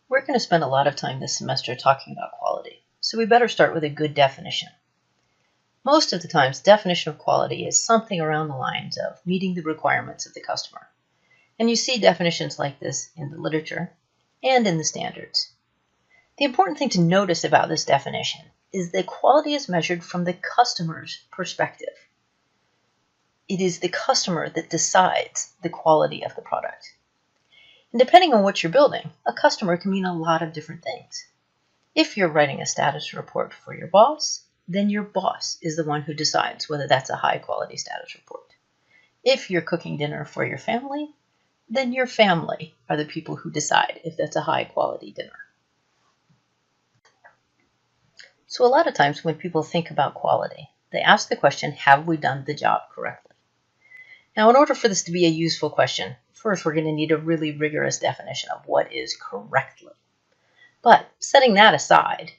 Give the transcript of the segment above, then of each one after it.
We're going to spend a lot of time this semester talking about quality, so we better start with a good definition. Most of the times, definition of quality is something around the lines of meeting the requirements of the customer. And you see definitions like this in the literature and in the standards. The important thing to notice about this definition is that quality is measured from the customer's perspective. It is the customer that decides the quality of the product. And depending on what you're building, a customer can mean a lot of different things. If you're writing a status report for your boss, then your boss is the one who decides whether that's a high-quality status report. If you're cooking dinner for your family, then your family are the people who decide if that's a high-quality dinner. So a lot of times when people think about quality, they ask the question, have we done the job correctly? Now, in order for this to be a useful question, first we're going to need a really rigorous definition of what is correctly. But setting that aside,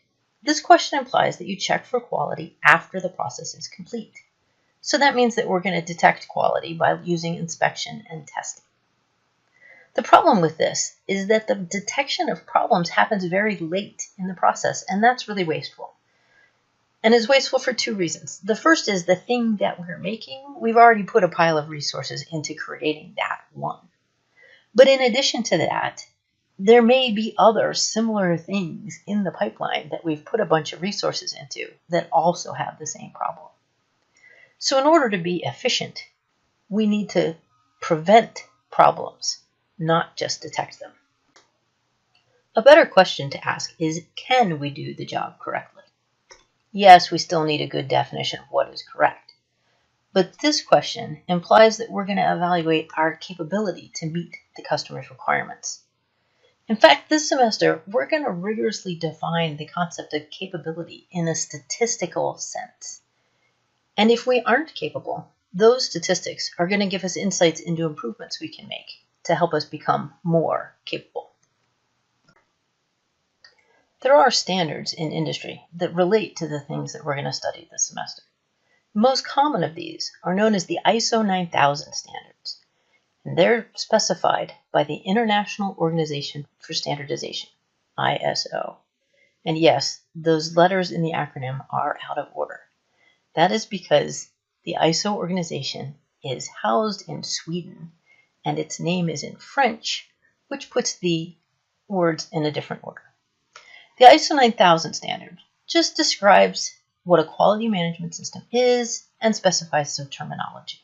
this question implies that you check for quality after the process is complete. So that means that we're going to detect quality by using inspection and testing. The problem with this is that the detection of problems happens very late in the process, and that's really wasteful. And it's wasteful for two reasons. The first is the thing that we're making, we've already put a pile of resources into creating that one. But in addition to that, there may be other similar things in the pipeline that we've put a bunch of resources into that also have the same problem. So in order to be efficient, we need to prevent problems, not just detect them. A better question to ask is, can we do the job correctly? Yes, we still need a good definition of what is correct. But this question implies that we're going to evaluate our capability to meet the customer's requirements. In fact, this semester, we're going to rigorously define the concept of capability in a statistical sense. And if we aren't capable, those statistics are going to give us insights into improvements we can make to help us become more capable. There are standards in industry that relate to the things that we're going to study this semester. The most common of these are known as the ISO 9000 standards, and they're specified by the International Organization for Standardization, ISO. And yes, those letters in the acronym are out of order. That is because the ISO organization is housed in Sweden, and its name is in French, which puts the words in a different order. The ISO 9000 standard just describes what a quality management system is and specifies some terminology.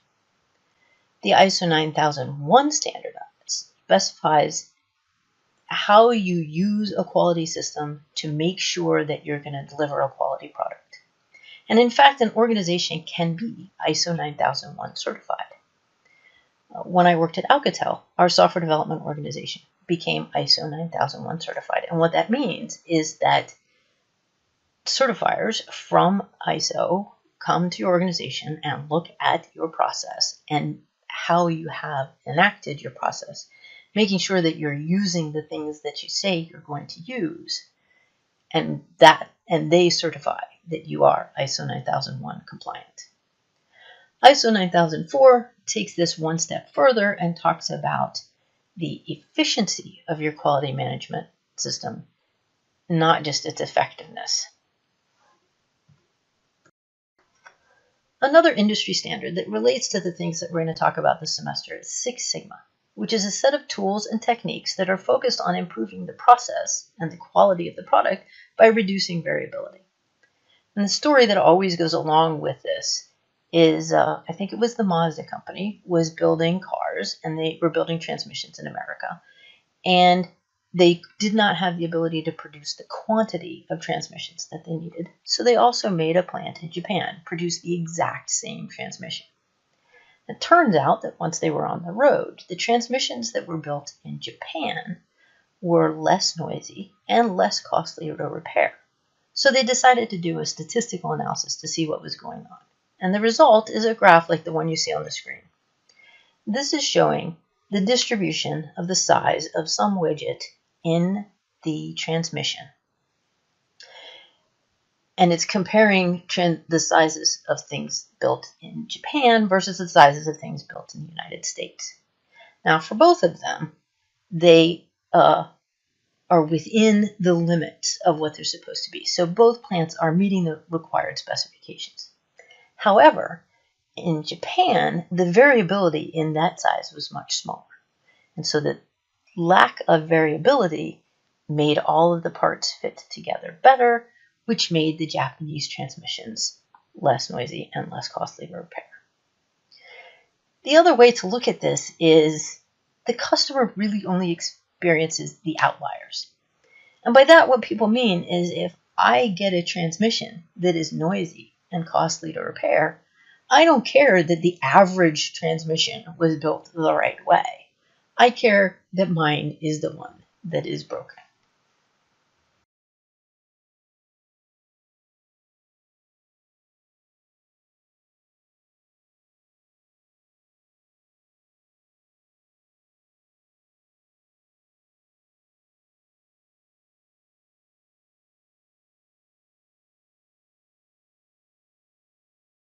The ISO 9001 standard specifies how you use a quality system to make sure that you're going to deliver a quality product. And in fact, an organization can be ISO 9001 certified. When I worked at Alcatel, our software development organization became ISO 9001 certified. And what that means is that certifiers from ISO come to your organization and look at your process and how you have enacted your process, making sure that you're using the things that you say you're going to use, and they certify that you are ISO 9001 compliant. ISO 9004 takes this one step further and talks about the efficiency of your quality management system, not just its effectiveness. Another industry standard that relates to the things that we're going to talk about this semester is Six Sigma, which is a set of tools and techniques that are focused on improving the process and the quality of the product by reducing variability. And the story that always goes along with this is, I think it was the Mazda company was building cars, and they were building transmissions in America, and they did not have the ability to produce the quantity of transmissions that they needed. So they also made a plant in Japan produce the exact same transmission. It turns out that once they were on the road, the transmissions that were built in Japan were less noisy and less costly to repair. So they decided to do a statistical analysis to see what was going on. And the result is a graph like the one you see on the screen. This is showing the distribution of the size of some widget in the transmission. And it's comparing the sizes of things built in Japan versus the sizes of things built in the United States. Now, for both of them, they are within the limits of what they're supposed to be. So both plants are meeting the required specifications. However, in Japan, the variability in that size was much smaller. And so the lack of variability made all of the parts fit together better, which made the Japanese transmissions less noisy and less costly to repair. The other way to look at this is the customer really only experiences the outliers. And by that, what people mean is if I get a transmission that is noisy and costly to repair, I don't care that the average transmission was built the right way. I care that mine is the one that is broken.